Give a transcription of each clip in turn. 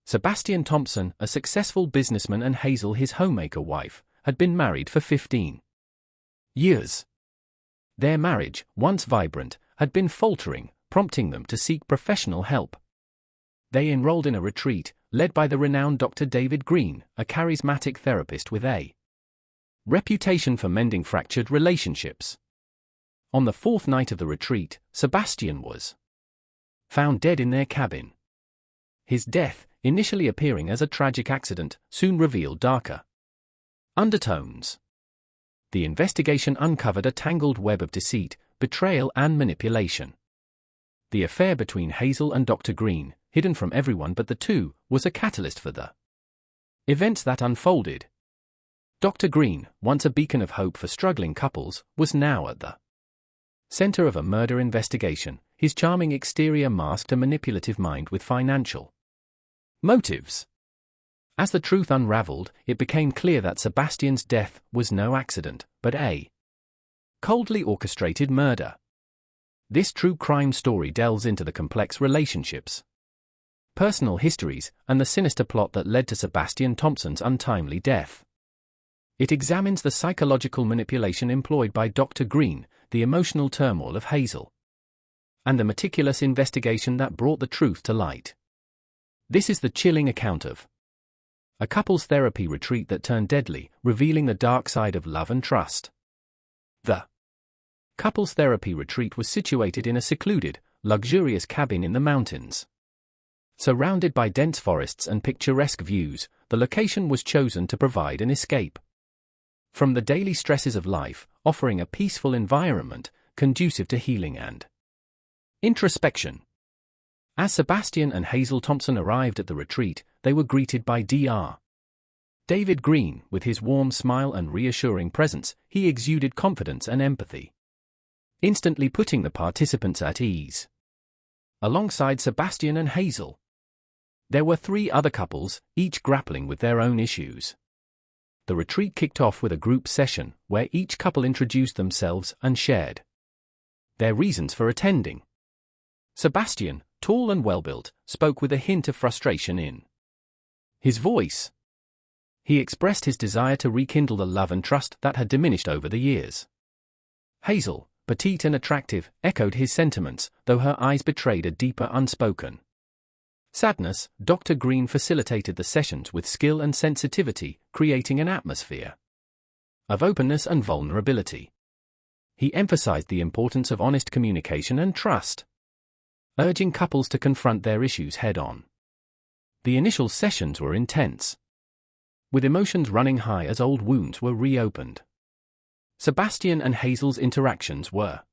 Sebastian Thompson, a successful businessman, and Hazel, his homemaker wife, had been married for 15 years. Their marriage, once vibrant, had been faltering, prompting them to seek professional help. They enrolled in a retreat, led by the renowned Dr. David Green, a charismatic therapist with a reputation for mending fractured relationships. On the fourth night of the retreat, Sebastian was found dead in their cabin. His death, initially appearing as a tragic accident, soon revealed darker undertones. The investigation uncovered a tangled web of deceit, betrayal, and manipulation. The affair between Hazel and Dr. Green, hidden from everyone but the two, was a catalyst for the events that unfolded. Dr. Green, once a beacon of hope for struggling couples, was now at the center of a murder investigation, his charming exterior masked a manipulative mind with financial motives. As the truth unraveled, it became clear that Sebastian's death was no accident, but a coldly orchestrated murder. This true crime story delves into the complex relationships, personal histories, and the sinister plot that led to Sebastian Thompson's untimely death. It examines the psychological manipulation employed by Dr. Green, the emotional turmoil of Hazel, and the meticulous investigation that brought the truth to light. This is the chilling account of a couples therapy retreat that turned deadly, revealing the dark side of love and trust. The couples therapy retreat was situated in a secluded, luxurious cabin in the mountains. Surrounded by dense forests and picturesque views, the location was chosen to provide an escape from the daily stresses of life, offering a peaceful environment conducive to healing and introspection. As Sebastian and Hazel Thompson arrived at the retreat, they were greeted by Dr. David Green. With his warm smile and reassuring presence, he exuded confidence and empathy, instantly putting the participants at ease. Alongside Sebastian and Hazel, there were 3 other couples, each grappling with their own issues. The retreat kicked off with a group session, where each couple introduced themselves and shared their reasons for attending. Sebastian, tall and well-built, spoke with a hint of frustration in his voice. He expressed his desire to rekindle the love and trust that had diminished over the years. Hazel, petite and attractive, echoed his sentiments, though her eyes betrayed a deeper unspoken sadness. Dr. Green facilitated the sessions with skill and sensitivity, creating an atmosphere of openness and vulnerability. He emphasized the importance of honest communication and trust, urging couples to confront their issues head-on. The initial sessions were intense, with emotions running high as old wounds were reopened. Sebastian and Hazel's interactions were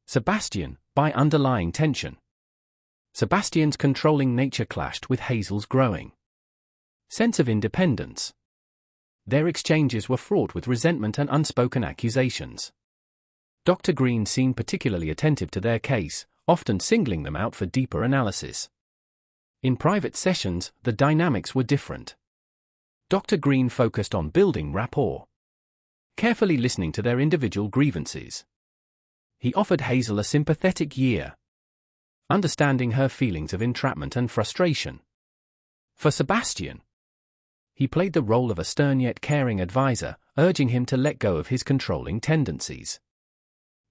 Sebastian, by underlying tension. Sebastian's controlling nature clashed with Hazel's growing sense of independence. Their exchanges were fraught with resentment and unspoken accusations. Dr. Green seemed particularly attentive to their case, often singling them out for deeper analysis. In private sessions, the dynamics were different. Dr. Green focused on building rapport, carefully listening to their individual grievances. He offered Hazel a sympathetic ear, understanding her feelings of entrapment and frustration. For Sebastian, he played the role of a stern yet caring advisor, urging him to let go of his controlling tendencies.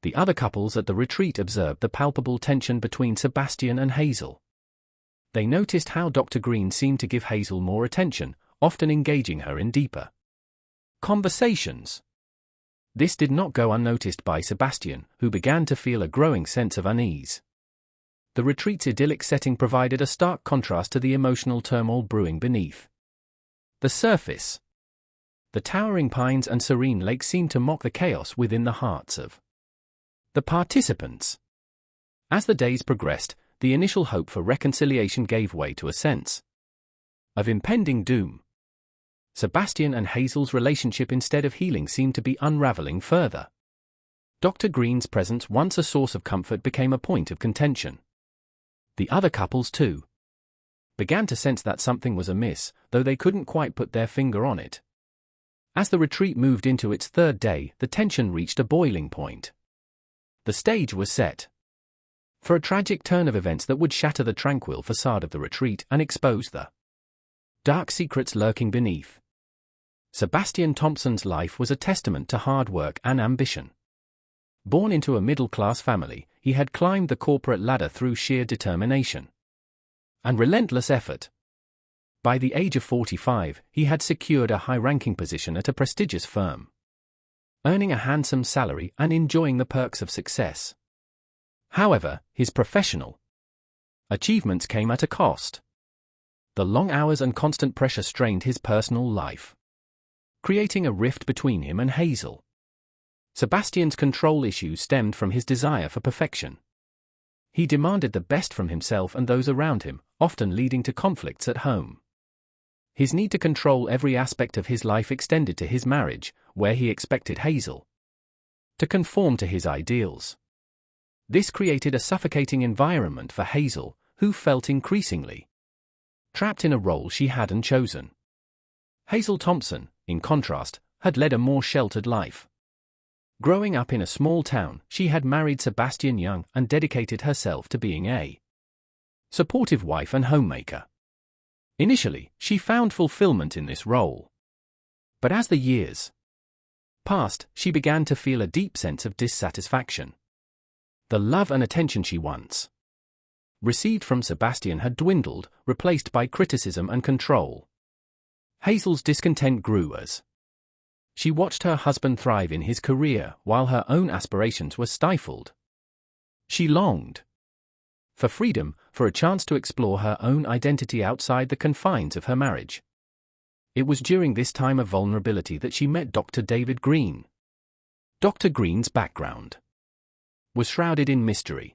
The other couples at the retreat observed the palpable tension between Sebastian and Hazel. They noticed how Dr. Green seemed to give Hazel more attention, often engaging her in deeper conversations. This did not go unnoticed by Sebastian, who began to feel a growing sense of unease. The retreat's idyllic setting provided a stark contrast to the emotional turmoil brewing beneath the surface. The towering pines and serene lake seemed to mock the chaos within the hearts of the participants. As the days progressed, the initial hope for reconciliation gave way to a sense of impending doom. Sebastian and Hazel's relationship, instead of healing, seemed to be unraveling further. Dr. Green's presence, once a source of comfort, became a point of contention. The other couples, too, began to sense that something was amiss, though they couldn't quite put their finger on it. As the retreat moved into its 3rd day, the tension reached a boiling point. The stage was set for a tragic turn of events that would shatter the tranquil facade of the retreat and expose the Dark secrets lurking beneath. Sebastian Thompson's life was a testament to hard work and ambition. Born into a middle-class family, he had climbed the corporate ladder through sheer determination and relentless effort. By the age of 45, he had secured a high-ranking position at a prestigious firm, earning a handsome salary and enjoying the perks of success. However, his professional achievements came at a cost. The long hours and constant pressure strained his personal life, creating a rift between him and Hazel. Sebastian's control issues stemmed from his desire for perfection. He demanded the best from himself and those around him, often leading to conflicts at home. His need to control every aspect of his life extended to his marriage, where he expected Hazel to conform to his ideals. This created a suffocating environment for Hazel, who felt increasingly trapped in a role she hadn't chosen. Hazel Thompson, in contrast, had led a more sheltered life. Growing up in a small town, she had married Sebastian Young and dedicated herself to being a supportive wife and homemaker. Initially, she found fulfillment in this role. But as the years passed, she began to feel a deep sense of dissatisfaction. The love and attention she once received from Sebastian had dwindled, replaced by criticism and control. Hazel's discontent grew as she watched her husband thrive in his career while her own aspirations were stifled. She longed for freedom, for a chance to explore her own identity outside the confines of her marriage. It was during this time of vulnerability that she met Dr. David Green. Dr. Green's background was shrouded in mystery.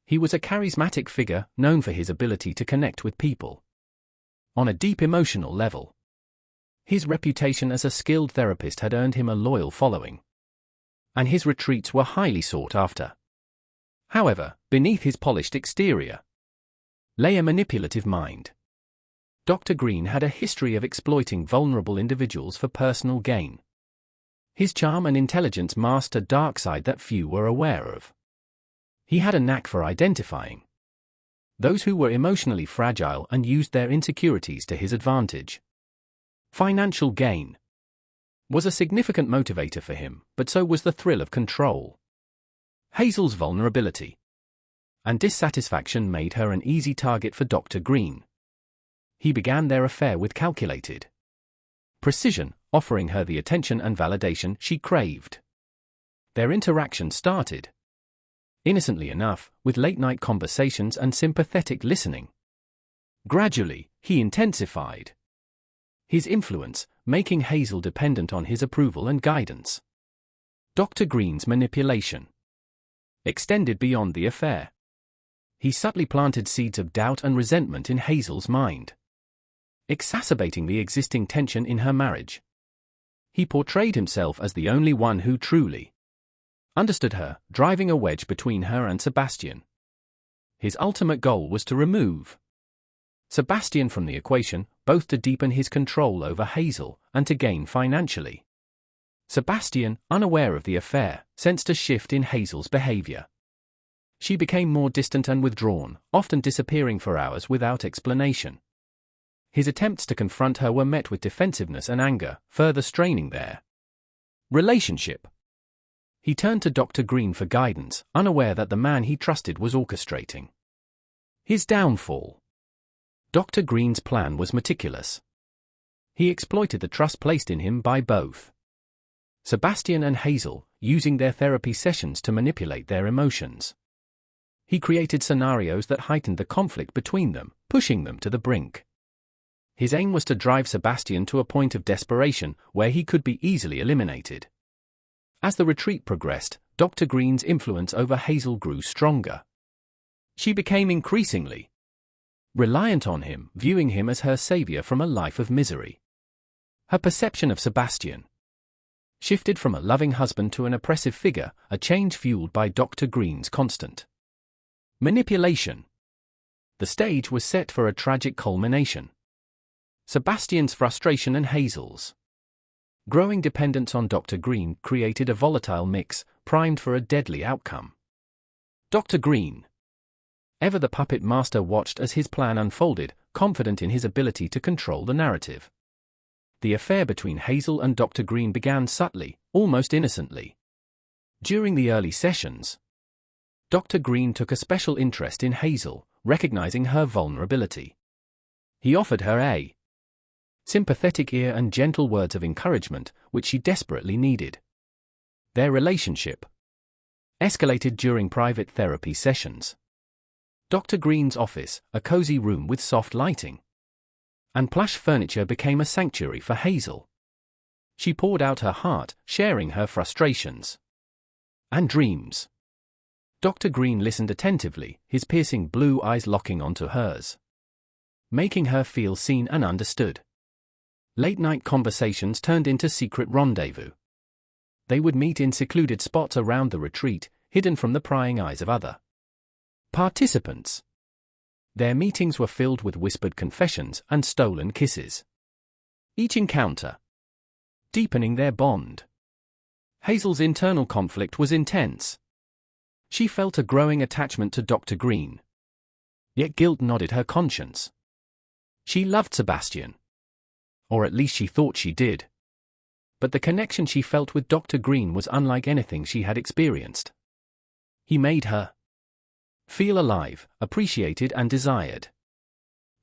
He was a charismatic figure, known for his ability to connect with people on a deep emotional level. His reputation as a skilled therapist had earned him a loyal following, and his retreats were highly sought after. However, beneath his polished exterior lay a manipulative mind. Dr. Green had a history of exploiting vulnerable individuals for personal gain. His charm and intelligence masked a dark side that few were aware of. He had a knack for identifying those who were emotionally fragile and used their insecurities to his advantage. Financial gain was a significant motivator for him, but so was the thrill of control. Hazel's vulnerability and dissatisfaction made her an easy target for Dr. Green. He began their affair with calculated precision, offering her the attention and validation she craved. Their interaction started innocently enough, with late-night conversations and sympathetic listening. Gradually, he intensified his influence, making Hazel dependent on his approval and guidance. Dr. Green's manipulation extended beyond the affair. He subtly planted seeds of doubt and resentment in Hazel's mind, exacerbating the existing tension in her marriage. He portrayed himself as the only one who truly understood her, driving a wedge between her and Sebastian. His ultimate goal was to remove Sebastian from the equation, both to deepen his control over Hazel and to gain financially. Sebastian, unaware of the affair, sensed a shift in Hazel's behavior. She became more distant and withdrawn, often disappearing for hours without explanation. His attempts to confront her were met with defensiveness and anger, further straining their relationship. He turned to Dr. Green for guidance, unaware that the man he trusted was orchestrating his downfall. Dr. Green's plan was meticulous. He exploited the trust placed in him by both Sebastian and Hazel, using their therapy sessions to manipulate their emotions. He created scenarios that heightened the conflict between them, pushing them to the brink. His aim was to drive Sebastian to a point of desperation where he could be easily eliminated. As the retreat progressed, Dr. Green's influence over Hazel grew stronger. She became increasingly reliant on him, viewing him as her savior from a life of misery. Her perception of Sebastian shifted from a loving husband to an oppressive figure, a change fueled by Dr. Green's constant manipulation. The stage was set for a tragic culmination. Sebastian's frustration and Hazel's growing dependence on Dr. Green created a volatile mix, primed for a deadly outcome. Dr. Green, ever the puppet master, watched as his plan unfolded, confident in his ability to control the narrative. The affair between Hazel and Dr. Green began subtly, almost innocently. During the early sessions, Dr. Green took a special interest in Hazel, recognizing her vulnerability. He offered her a sympathetic ear and gentle words of encouragement, which she desperately needed. Their relationship escalated during private therapy sessions. Dr. Green's office, a cozy room with soft lighting and plush furniture, became a sanctuary for Hazel. She poured out her heart, sharing her frustrations and dreams. Dr. Green listened attentively, his piercing blue eyes locking onto hers, making her feel seen and understood. Late-night conversations turned into secret rendezvous. They would meet in secluded spots around the retreat, hidden from the prying eyes of other participants. Their meetings were filled with whispered confessions and stolen kisses, each encounter deepening their bond. Hazel's internal conflict was intense. She felt a growing attachment to Dr. Green, yet guilt gnawed her conscience. She loved Sebastian, or at least she thought she did. But the connection she felt with Dr. Green was unlike anything she had experienced. He made her feel alive, appreciated and desired.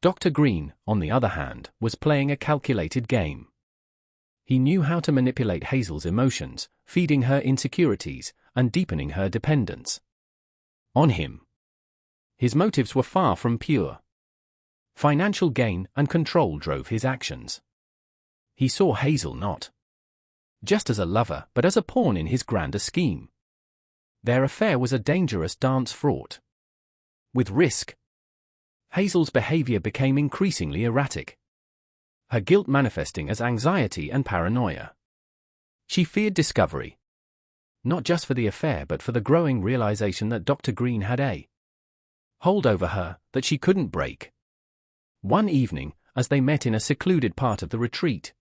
Dr. Green, on the other hand, was playing a calculated game. He knew how to manipulate Hazel's emotions, feeding her insecurities and deepening her dependence on him. His motives were far from pure. Financial gain and control drove his actions. He saw Hazel not just as a lover, but as a pawn in his grander scheme. Their affair was a dangerous dance fraught with risk. Hazel's behavior became increasingly erratic, her guilt manifesting as anxiety and paranoia. She feared discovery, not just for the affair but for the growing realization that Dr. Green had a hold over her that she couldn't break. One evening, as they met in a secluded part of the retreat,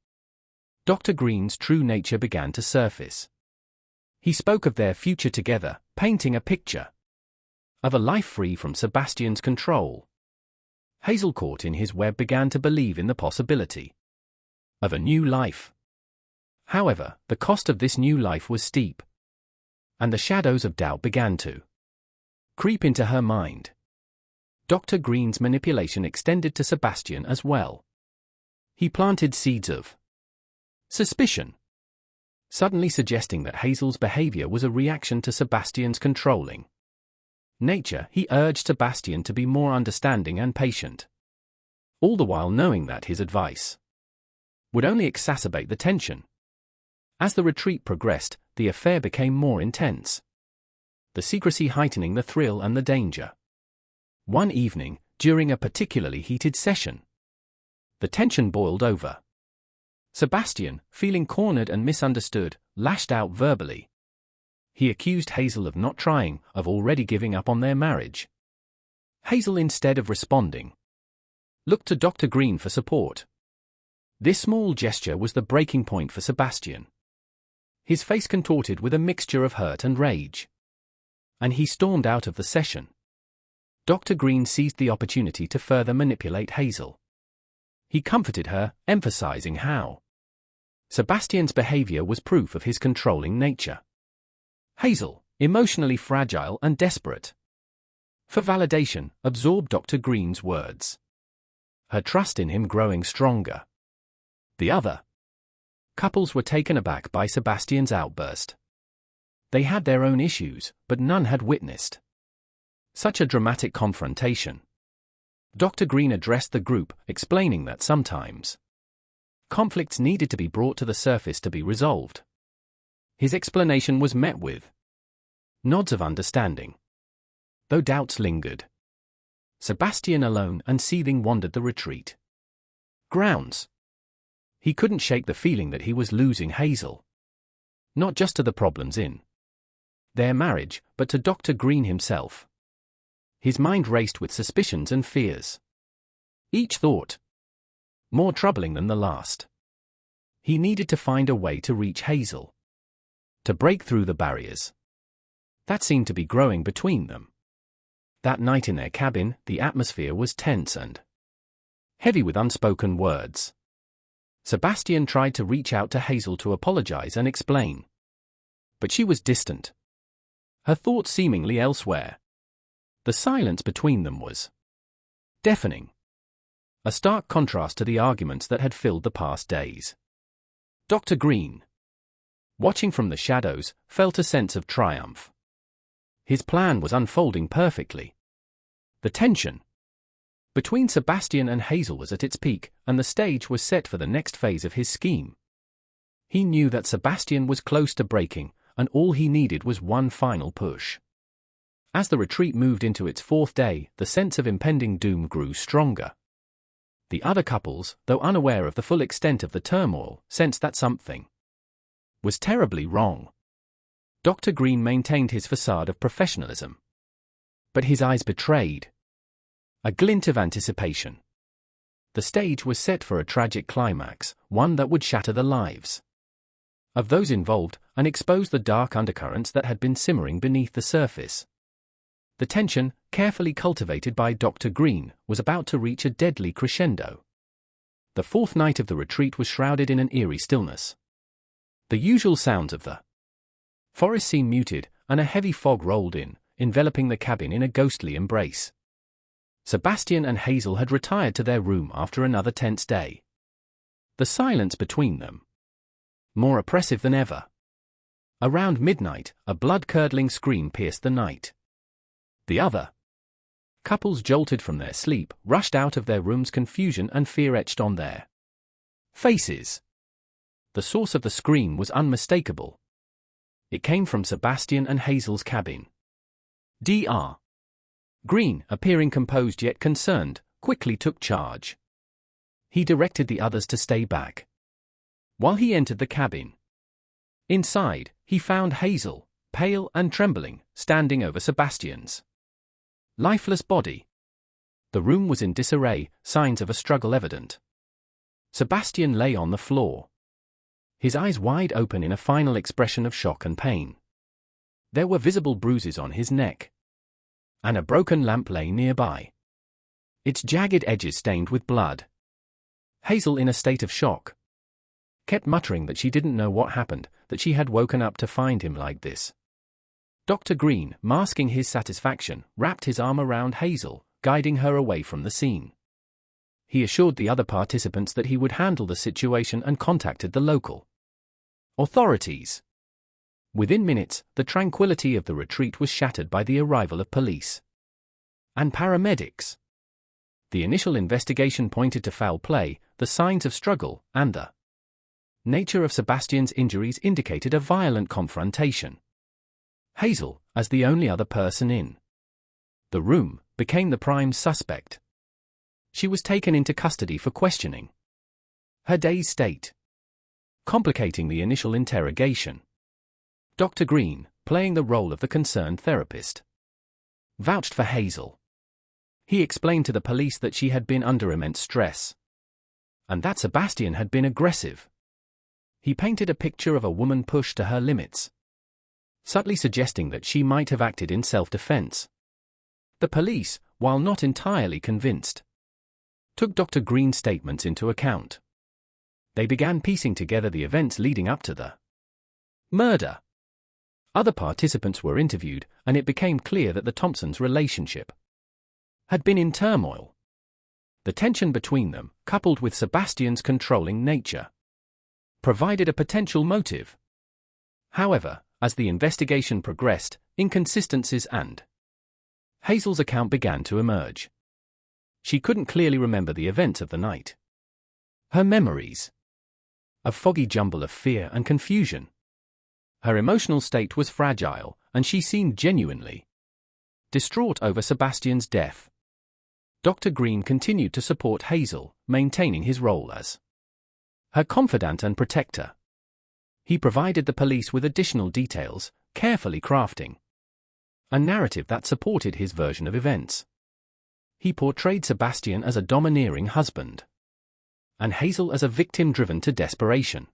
Dr. Green's true nature began to surface. He spoke of their future together, painting a picture of a life free from Sebastian's control. Hazel, caught in his web, began to believe in the possibility of a new life. However, the cost of this new life was steep, and the shadows of doubt began to creep into her mind. Dr. Green's manipulation extended to Sebastian as well. He planted seeds of suspicion, suddenly suggesting that Hazel's behavior was a reaction to Sebastian's controlling nature. He urged Sebastian to be more understanding and patient, all the while knowing that his advice would only exacerbate the tension. As the retreat progressed, the affair became more intense, the secrecy heightening the thrill and the danger. One evening, during a particularly heated session, the tension boiled over. Sebastian, feeling cornered and misunderstood, lashed out verbally. He accused Hazel of not trying, of already giving up on their marriage. Hazel, instead of responding, looked to Dr. Green for support. This small gesture was the breaking point for Sebastian. His face contorted with a mixture of hurt and rage, and he stormed out of the session. Dr. Green seized the opportunity to further manipulate Hazel. He comforted her, emphasizing how Sebastian's behavior was proof of his controlling nature. Hazel, emotionally fragile and desperate for validation, absorbed Dr. Green's words, her trust in him growing stronger. The other couples were taken aback by Sebastian's outburst. They had their own issues, but none had witnessed such a dramatic confrontation. Dr. Green addressed the group, explaining that sometimes conflicts needed to be brought to the surface to be resolved. His explanation was met with nods of understanding, though doubts lingered. Sebastian, alone and seething, wandered the retreat grounds. He couldn't shake the feeling that he was losing Hazel, not just to the problems in their marriage, but to Dr. Green himself. His mind raced with suspicions and fears, each thought more troubling than the last. He needed to find a way to reach Hazel, to break through the barriers that seemed to be growing between them. That night in their cabin, the atmosphere was tense and heavy with unspoken words. Sebastian tried to reach out to Hazel to apologize and explain. But she was distant, her thoughts seemingly elsewhere. The silence between them was deafening, a stark contrast to the arguments that had filled the past days. Dr. Green, watching from the shadows, felt a sense of triumph. His plan was unfolding perfectly. The tension between Sebastian and Hazel was at its peak, and the stage was set for the next phase of his scheme. He knew that Sebastian was close to breaking, and all he needed was one final push. As the retreat moved into its fourth day, the sense of impending doom grew stronger. The other couples, though unaware of the full extent of the turmoil, sensed that something was terribly wrong. Dr. Green maintained his facade of professionalism, but his eyes betrayed a glint of anticipation. The stage was set for a tragic climax, one that would shatter the lives of those involved and expose the dark undercurrents that had been simmering beneath the surface. The tension, carefully cultivated by Dr. Green, was about to reach a deadly crescendo. The fourth night of the retreat was shrouded in an eerie stillness. The usual sounds of the forest seemed muted, and a heavy fog rolled in, enveloping the cabin in a ghostly embrace. Sebastian and Hazel had retired to their room after another tense day. The silence between them more oppressive than ever. Around midnight, a blood-curdling scream pierced the night. The other couples, jolted from their sleep, rushed out of their rooms, confusion and fear etched on their faces. The source of the scream was unmistakable. It came from Sebastian and Hazel's cabin. Dr. Green, appearing composed yet concerned, quickly took charge. He directed the others to stay back while he entered the cabin. Inside, he found Hazel, pale and trembling, standing over Sebastian's lifeless body. The room was in disarray, signs of a struggle evident. Sebastian lay on the floor, his eyes wide open in a final expression of shock and pain. There were visible bruises on his neck, and a broken lamp lay nearby, its jagged edges stained with blood. Hazel, in a state of shock, kept muttering that she didn't know what happened, that she had woken up to find him like this. Dr. Green, masking his satisfaction, wrapped his arm around Hazel, guiding her away from the scene. He assured the other participants that he would handle the situation and contacted the local authorities. Within minutes, the tranquility of the retreat was shattered by the arrival of police and paramedics. The initial investigation pointed to foul play, the signs of struggle, and the nature of Sebastian's injuries indicated a violent confrontation. Hazel, as the only other person in the room, became the prime suspect. She was taken into custody for questioning. Her dazed state complicating the initial interrogation. Dr. Green, playing the role of the concerned therapist, vouched for Hazel. He explained to the police that she had been under immense stress, and that Sebastian had been aggressive. He painted a picture of a woman pushed to her limits, subtly suggesting that she might have acted in self-defense. The police, while not entirely convinced, took Dr. Green's statements into account. They began piecing together the events leading up to the murder. Other participants were interviewed, and it became clear that the Thompsons' relationship had been in turmoil. The tension between them, coupled with Sebastian's controlling nature, provided a potential motive. However, as the investigation progressed, inconsistencies and Hazel's account began to emerge. She couldn't clearly remember the events of the night. Her memories, a foggy jumble of fear and confusion. Her emotional state was fragile, and she seemed genuinely distraught over Sebastian's death. Dr. Green continued to support Hazel, maintaining his role as her confidant and protector. He provided the police with additional details, carefully crafting a narrative that supported his version of events. He portrayed Sebastian as a domineering husband, and Hazel as a victim driven to desperation.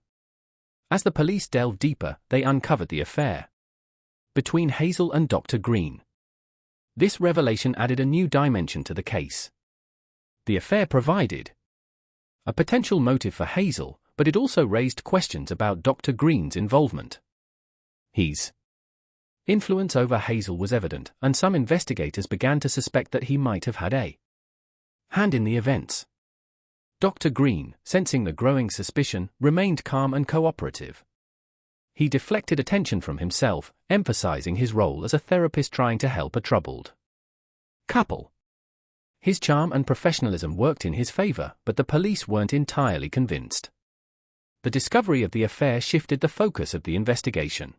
As the police delved deeper, they uncovered the affair between Hazel and Dr. Green. This revelation added a new dimension to the case. The affair provided A potential motive for Hazel, but it also raised questions about Dr. Green's involvement. His influence over Hazel was evident, and some investigators began to suspect that he might have had a hand in the events. Dr. Green, sensing the growing suspicion, remained calm and cooperative. He deflected attention from himself, emphasizing his role as a therapist trying to help a troubled couple. His charm and professionalism worked in his favor, but the police weren't entirely convinced. The discovery of the affair shifted the focus of the investigation.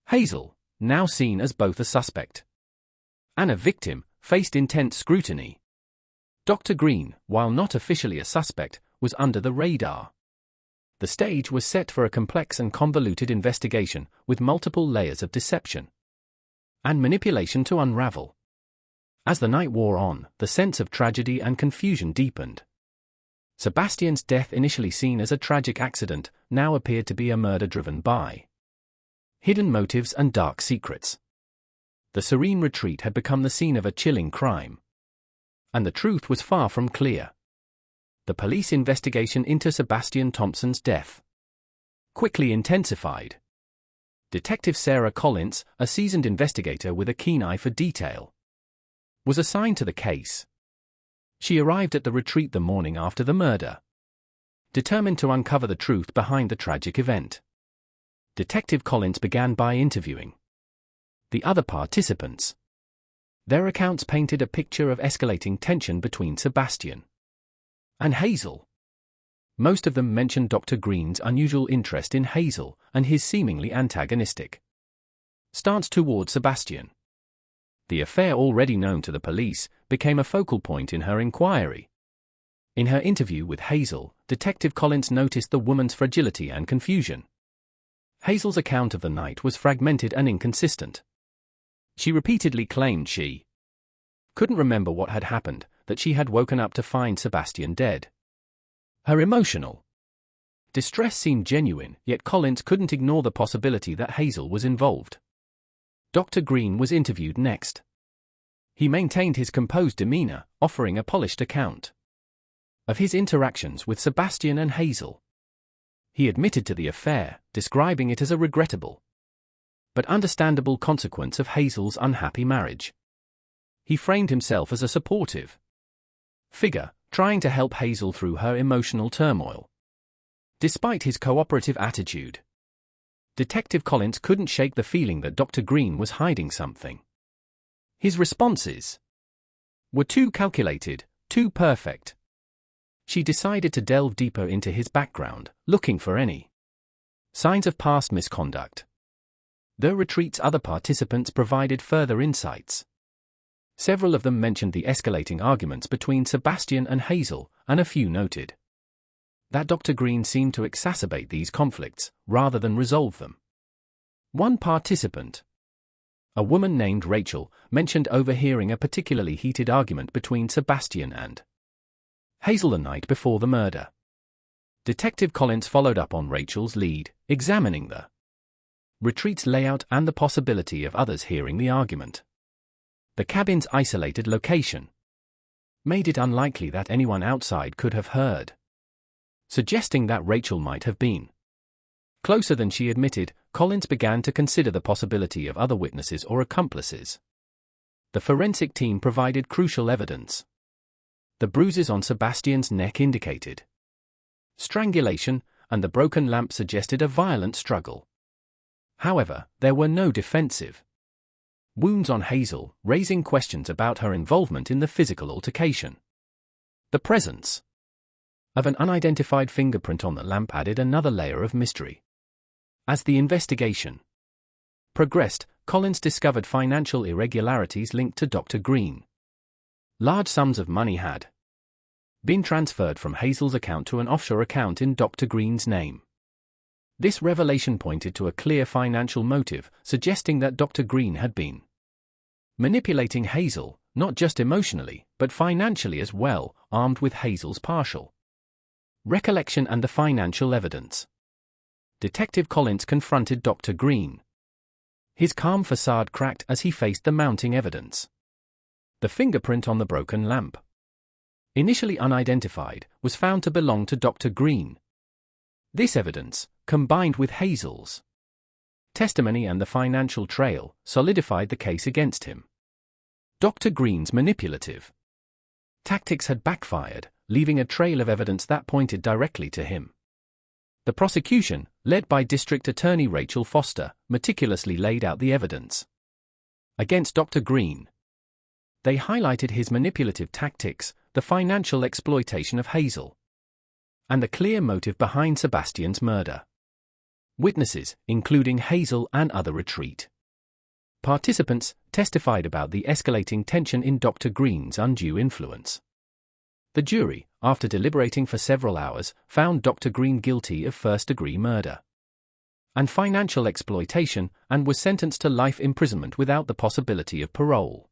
Hazel, now seen as both a suspect and a victim, faced intense scrutiny. Dr. Green, while not officially a suspect, was under the radar. The stage was set for a complex and convoluted investigation, with multiple layers of deception and manipulation to unravel. As the night wore on, the sense of tragedy and confusion deepened. Sebastian's death, initially seen as a tragic accident, now appeared to be a murder driven by hidden motives and dark secrets. The serene retreat had become the scene of a chilling crime. And the truth was far from clear. The police investigation into Sebastian Thompson's death quickly intensified. Detective Sarah Collins, a seasoned investigator with a keen eye for detail, was assigned to the case. She arrived at the retreat the morning after the murder, determined to uncover the truth behind the tragic event. Detective Collins began by interviewing the other participants. Their accounts painted a picture of escalating tension between Sebastian and Hazel. Most of them mentioned Dr. Green's unusual interest in Hazel and his seemingly antagonistic stance toward Sebastian. The affair, already known to the police, became a focal point in her inquiry. In her interview with Hazel, Detective Collins noticed the woman's fragility and confusion. Hazel's account of the night was fragmented and inconsistent. She repeatedly claimed she couldn't remember what had happened, that she had woken up to find Sebastian dead. Her emotional distress seemed genuine, yet Collins couldn't ignore the possibility that Hazel was involved. Dr. Green was interviewed next. He maintained his composed demeanor, offering a polished account of his interactions with Sebastian and Hazel. He admitted to the affair, describing it as a regrettable but understandable consequence of Hazel's unhappy marriage. He framed himself as a supportive figure, trying to help Hazel through her emotional turmoil. Despite his cooperative attitude, Detective Collins couldn't shake the feeling that Dr. Green was hiding something. His responses were too calculated, too perfect. She decided to delve deeper into his background, looking for any signs of past misconduct. The retreat's other participants provided further insights. Several of them mentioned the escalating arguments between Sebastian and Hazel, and a few noted that Dr. Green seemed to exacerbate these conflicts, rather than resolve them. One participant, a woman named Rachel, mentioned overhearing a particularly heated argument between Sebastian and Hazel the night before the murder. Detective Collins followed up on Rachel's lead, examining the retreat's layout and the possibility of others hearing the argument. The cabin's isolated location made it unlikely that anyone outside could have heard, suggesting that Rachel might have been closer than she admitted. Collins began to consider the possibility of other witnesses or accomplices. The forensic team provided crucial evidence. The bruises on Sebastian's neck indicated strangulation, and the broken lamp suggested a violent struggle. However, there were no defensive wounds on Hazel, raising questions about her involvement in the physical altercation. The presence of an unidentified fingerprint on the lamp added another layer of mystery. As the investigation progressed, Collins discovered financial irregularities linked to Dr. Green. Large sums of money had been transferred from Hazel's account to an offshore account in Dr. Green's name. This revelation pointed to a clear financial motive, suggesting that Dr. Green had been manipulating Hazel, not just emotionally, but financially as well, armed with Hazel's partial recollection and the financial evidence. Detective Collins confronted Dr. Green. His calm facade cracked as he faced the mounting evidence. The fingerprint on the broken lamp, initially unidentified, was found to belong to Dr. Green. This evidence, combined with Hazel's testimony and the financial trail, solidified the case against him. Dr. Green's manipulative tactics had backfired, leaving a trail of evidence that pointed directly to him. The prosecution, led by District Attorney Rachel Foster, meticulously laid out the evidence against Dr. Green. They highlighted his manipulative tactics, the financial exploitation of Hazel, and the clear motive behind Sebastian's murder. Witnesses, including Hazel and other retreat participants, testified about the escalating tension in Dr. Green's undue influence. The jury, after deliberating for several hours, found Dr. Green guilty of first-degree murder and financial exploitation, and was sentenced to life imprisonment without the possibility of parole.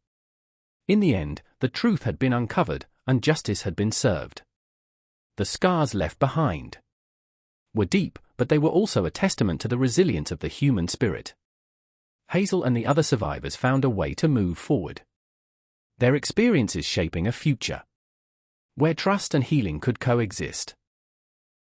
In the end, the truth had been uncovered, and justice had been served. The scars left behind were deep, but they were also a testament to the resilience of the human spirit. Hazel and the other survivors found a way to move forward, their experiences shaping a future where trust and healing could coexist.